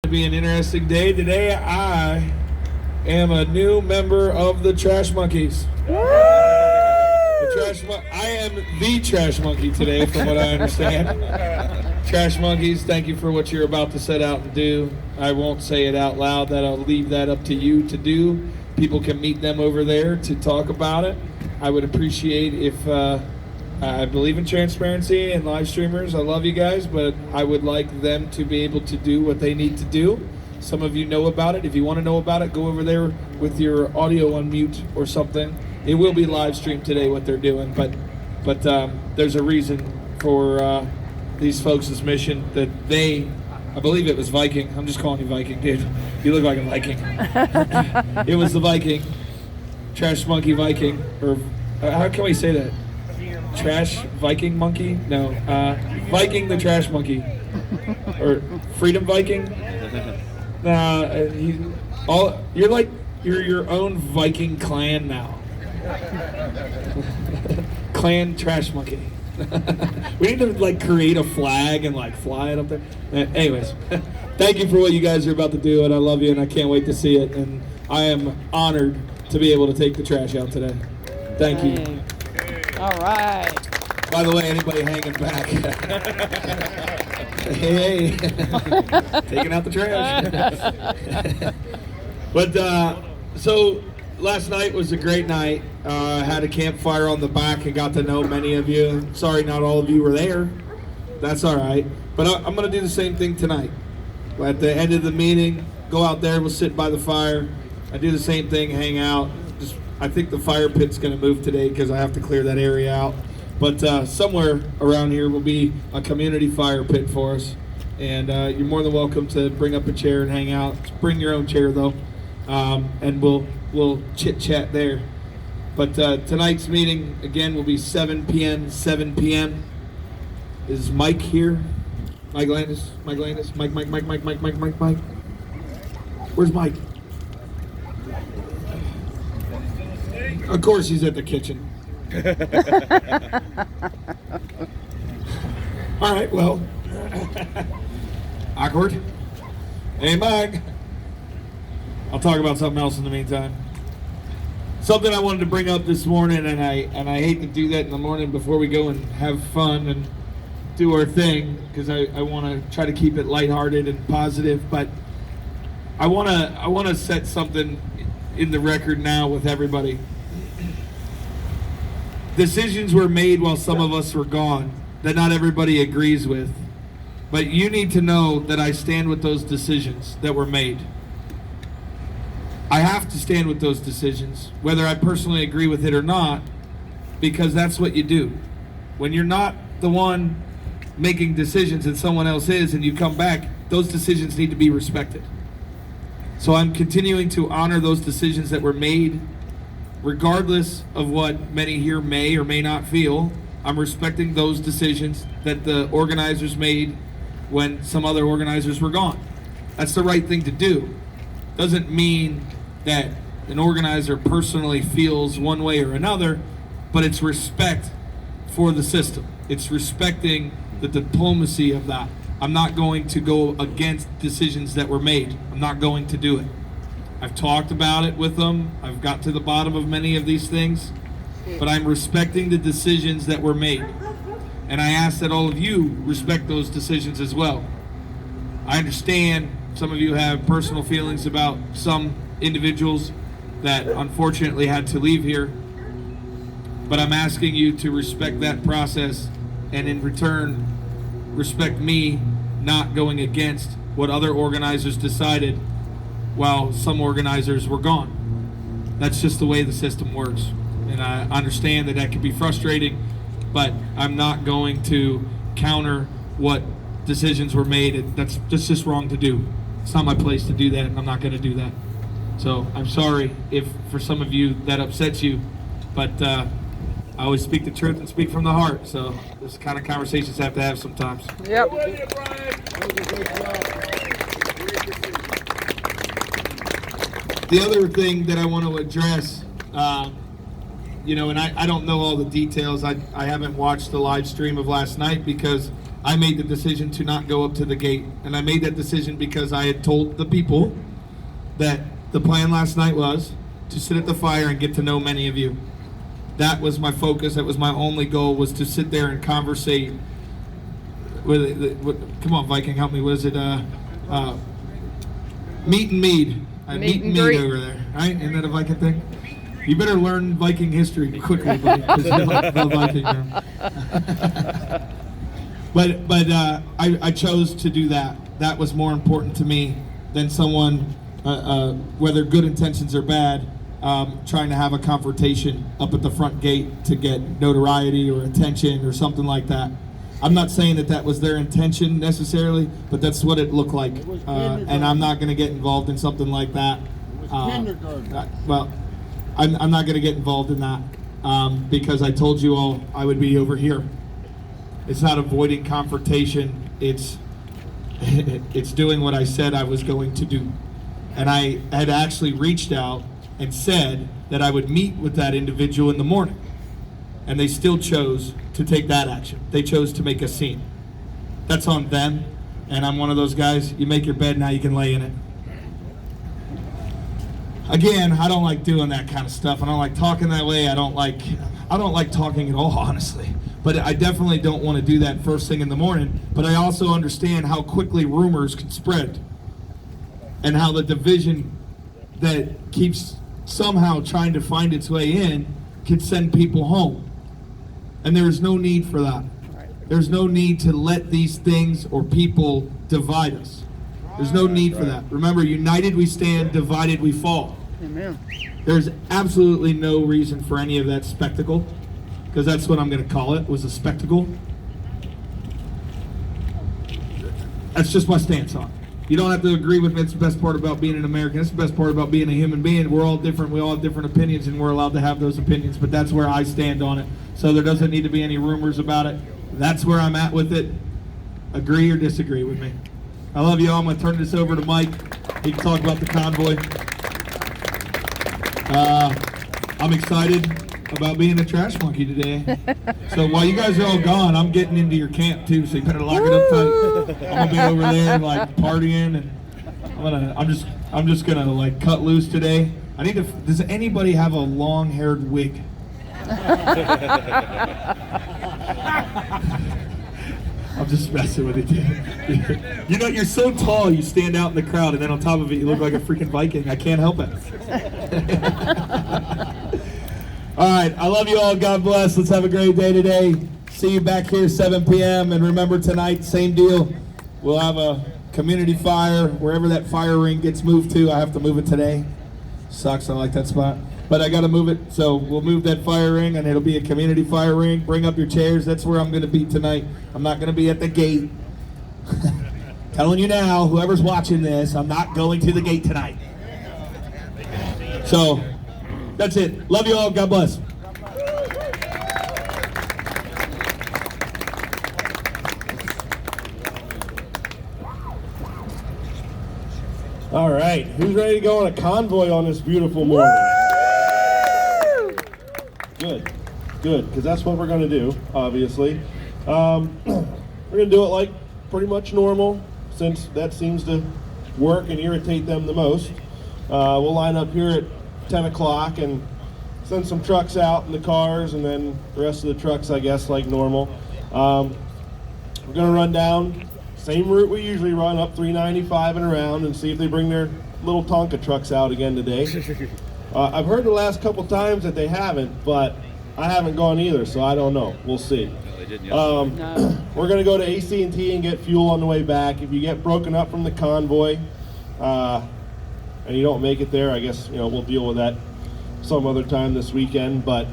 To be an interesting day. Today I am a new member of the Trash Monkeys. I am the Trash Monkey today, from what I understand. Trash Monkeys, thank you for what you're about to set out and do. I won't say it out loud, that I'll leave that up to you to do. People can meet them over there to talk about it. I would appreciate if I believe in transparency and live streamers. I love you guys, but I would like them to be able to do what they need to do. Some of you know about it. If you want to know about it, go over there with your audio on mute or something. It will be live streamed today, what they're doing, but there's a reason for these folks' mission that I believe it was Viking. I'm just calling you Viking, dude. You look like a Viking. It was the Viking. Trash Monkey Viking. Or how can we say that? Trash Viking Monkey? No. Viking the Trash Monkey. Or Freedom Viking? You're your own Viking clan now. Clan Trash Monkey. We need to create a flag and fly it up there. Anyways, thank you for what you guys are about to do, and I love you, and I can't wait to see it. And I am honored to be able to take the trash out today. Thank you. All right. By the way, anybody hanging back? hey, taking out the trash. But so last night was a great night. Had a campfire on the back and got to know many of you. Sorry, not all of you were there. That's all right. But I'm going to do the same thing tonight. At the end of the meeting, go out there. We'll sit by the fire. I do the same thing, hang out. I think the fire pit's going to move today because I have to clear that area out. But somewhere around here will be a community fire pit for us. And you're more than welcome to bring up a chair and hang out. Just bring your own chair, though. And we'll chit-chat there. But tonight's meeting, again, will be 7 p.m. 7 p.m. Is Mike here? Mike Landis? Mike. Where's Mike? Of course he's at the kitchen. All right, well. Awkward. Hey, Mike. I'll talk about something else in the meantime. Something I wanted to bring up this morning, and I hate to do that in the morning before we go and have fun and do our thing, because I want to try to keep it lighthearted and positive, but I want to set something in the record now with everybody. Decisions were made while some of us were gone that not everybody agrees with. But you need to know that I stand with those decisions that were made. I have to stand with those decisions, whether I personally agree with it or not, because that's what you do. When you're not the one making decisions and someone else is, and you come back, those decisions need to be respected. So I'm continuing to honor those decisions that were made. Regardless of what many here may or may not feel, I'm respecting those decisions that the organizers made when some other organizers were gone. That's the right thing to do. Doesn't mean that an organizer personally feels one way or another, but it's respect for the system. It's respecting the diplomacy of that. I'm not going to go against decisions that were made. I'm not going to do it. I've talked about it with them. I've got to the bottom of many of these things, but I'm respecting the decisions that were made. And I ask that all of you respect those decisions as well. I understand some of you have personal feelings about some individuals that unfortunately had to leave here, but I'm asking you to respect that process, and in return, respect me not going against what other organizers decided while some organizers were gone. That's just the way the system works. And I understand that that can be frustrating, but I'm not going to counter what decisions were made. That's just wrong to do. It's not my place to do that, and I'm not going to do that. So I'm sorry if for some of you that upsets you, but I always speak the truth and speak from the heart. So this kind of conversations have to have sometimes. Yep. The other thing that I want to address, and I don't know all the details. I haven't watched the live stream of last night because I made the decision to not go up to the gate. And I made that decision because I had told the people that the plan last night was to sit at the fire and get to know many of you. That was my focus. That was my only goal, was to sit there and conversate with come on, Viking, help me. What is it? Meet and meet. Meet and meet over there, right? Isn't that a Viking thing? You better learn Viking history quickly, buddy, because you're like the Viking now. But I chose to do that. That was more important to me than someone, whether good intentions or bad, trying to have a confrontation up at the front gate to get notoriety or attention or something like that. I'm not saying that that was their intention necessarily, but that's what it looked like. And I'm not going to get involved in something like that. Well, I'm not going to get involved in that because I told you all I would be over here. It's not avoiding confrontation. It's doing what I said I was going to do. And I had actually reached out and said that I would meet with that individual in the morning. And they still chose to take that action. They chose to make a scene. That's on them. And I'm one of those guys, you make your bed, now you can lay in it. Again, I don't like doing that kind of stuff. I don't like talking that way. I don't like talking at all, honestly. But I definitely don't want to do that first thing in the morning. But I also understand how quickly rumors can spread and how the division that keeps somehow trying to find its way in can send people home. And there's no need for that. There's no need to let these things or people divide us. There's no need for that. Remember, united we stand, divided we fall. Amen. There's absolutely no reason for any of that spectacle, because that's what I'm going to call it, was a spectacle. That's just my stance on it. You don't have to agree with me. It's the best part about being an American. It's the best part about being a human being. We're all different. We all have different opinions, and we're allowed to have those opinions, but that's where I stand on it. So there doesn't need to be any rumors about it. That's where I'm at with it. Agree or disagree with me. I love you all. I'm going to turn this over to Mike. He can talk about the convoy. I'm excited about being a trash monkey today. So while you guys are all gone, I'm getting into your camp too, so you better lock it up tight. I'm gonna be over there like partying, and I'm just gonna like cut loose today. I need to. Does anybody have a long-haired wig? I'm just messing with it, dude. You know, you're so tall, you stand out in the crowd, and then on top of it, you look like a freaking Viking. I can't help it. All right, I love you all. God bless. Let's have a great day today. See you back here 7 p.m. And remember, tonight, same deal. We'll have a community fire wherever that fire ring gets moved to. I have to move it today. Sucks. I like that spot. But I got to move it. So we'll move that fire ring, and it'll be a community fire ring. Bring up your chairs. That's where I'm going to be tonight. I'm not going to be at the gate. Telling you now, whoever's watching this, I'm not going to the gate tonight. So that's it. Love you all. God bless. All right, who's ready to go on a convoy on this beautiful morning? Good, because that's what we're going to do, obviously. We're going to do it like pretty much normal, since that seems to work and irritate them the most. We'll line up here at 10 o'clock and send some trucks out in the cars, and then the rest of the trucks, I guess, like normal. We're going to run down same route we usually run, up 395 and around, and see if they bring their little Tonka trucks out again today. I've heard the last couple times that they haven't, but I haven't gone either, so I don't know. We'll see. We're going to go to AC&T and get fuel on the way back. If you get broken up from the convoy and you don't make it there, I guess we'll deal with that some other time this weekend. But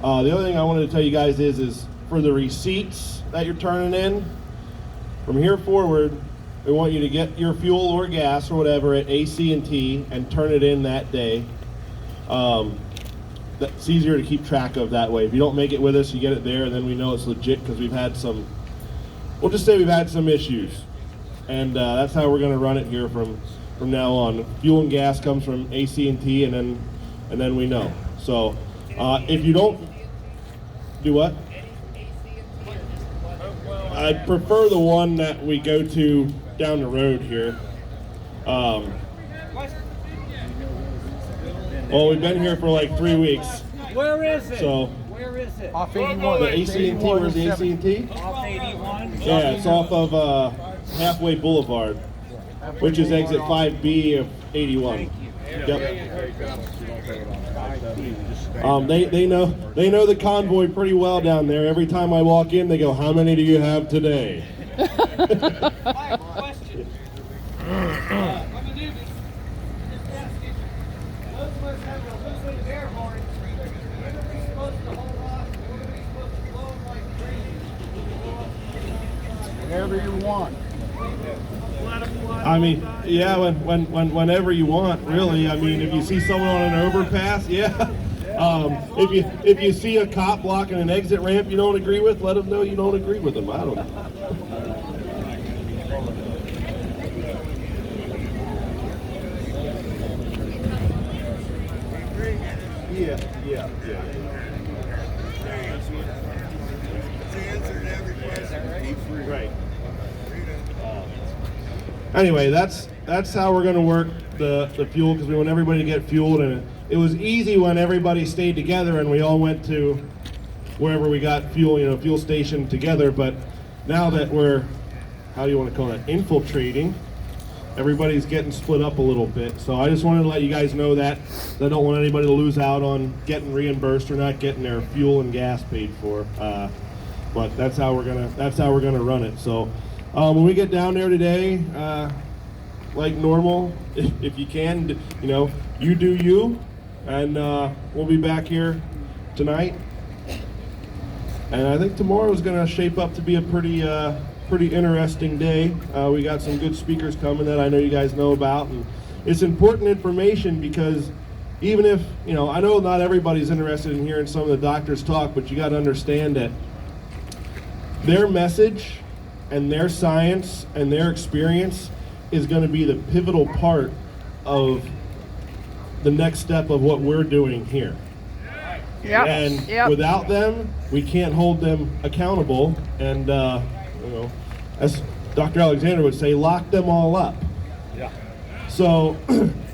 the other thing I wanted to tell you guys is for the receipts that you're turning in, from here forward, we want you to get your fuel or gas or whatever at AC&T and turn it in that day. That's easier to keep track of that way. If you don't make it with us, you get it there, and then we know it's legit because we've had some, we'll just say we've had some issues. And that's how we're going to run it here from now on. Fuel and gas comes from AC&T, and then we know. So if you don't do what? I'd prefer the one that we go to down the road here. Well, we've been here for like 3 weeks. Where is it? So Where is it? Off 81. the AT&T, where's the AT&T? Off 81? Yeah, it's off of Halfway Boulevard, which is exit 5B of 81. Yep. They know the convoy pretty well down there. Every time I walk in, they go, "How many do you have today?" Question. Whatever you want. I mean, yeah, whenever you want, really. I mean, if you see someone on an overpass, yeah. If you see a cop blocking an exit ramp you don't agree with, let them know you don't agree with them. I don't know. Yeah. Right. Anyway, that's how we're going to work the fuel, because we want everybody to get fueled, and it was easy when everybody stayed together and we all went to wherever we got fuel, fuel station together. But now that we're, how do you want to call it, infiltrating, everybody's getting split up a little bit. So I just wanted to let you guys know that. I don't want anybody to lose out on getting reimbursed or not getting their fuel and gas paid for. But that's how we're gonna run it. So when we get down there today, like normal, if you can, you do you, and we'll be back here tonight. And I think tomorrow is gonna shape up to be a pretty interesting day. We got some good speakers coming that I know you guys know about, and it's important information because even if, I know not everybody's interested in hearing some of the doctors talk, but you got to understand that their message and their science and their experience is going to be the pivotal part of the next step of what we're doing here. Yep. And without them, we can't hold them accountable. And, as Dr. Alexander would say, lock them all up. Yeah. So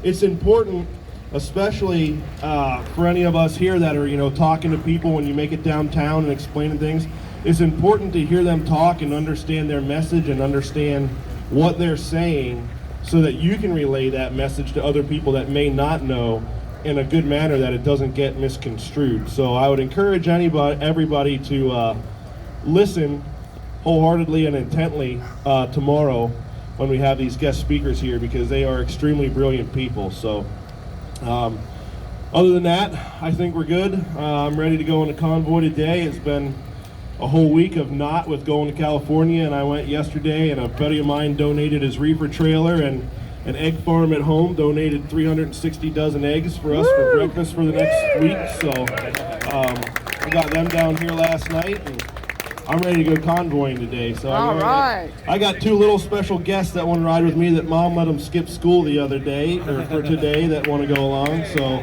it's important, especially for any of us here that are, talking to people when you make it downtown and explaining things. It's important to hear them talk and understand their message and understand what they're saying so that you can relay that message to other people that may not know in a good manner, that it doesn't get misconstrued. So I would encourage everybody to listen wholeheartedly and intently tomorrow when we have these guest speakers here, because they are extremely brilliant people. So other than that, I think we're good. I'm ready to go on a convoy today. It's been a whole week of not with going to California, and I went yesterday, and a buddy of mine donated his reefer trailer, and an egg farm at home donated 360 dozen eggs for us for breakfast for the next week. So I got them down here last night, and I'm ready to go convoying today. So I got two little special guests that want to ride with me that Mom let them skip school the other day, or for today, that want to go along. So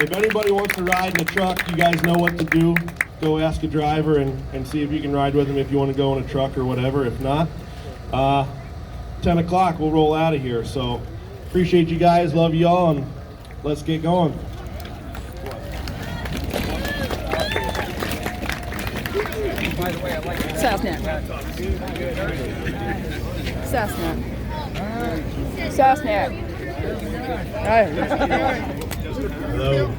if anybody wants to ride in the truck, you guys know what to do. Go ask a driver and see if you can ride with them if you want to go in a truck or whatever. If not, 10 o'clock we'll roll out of here. So appreciate you guys, love y'all, and let's get going. Sassnet. Sassnet. Sassnet. Hello.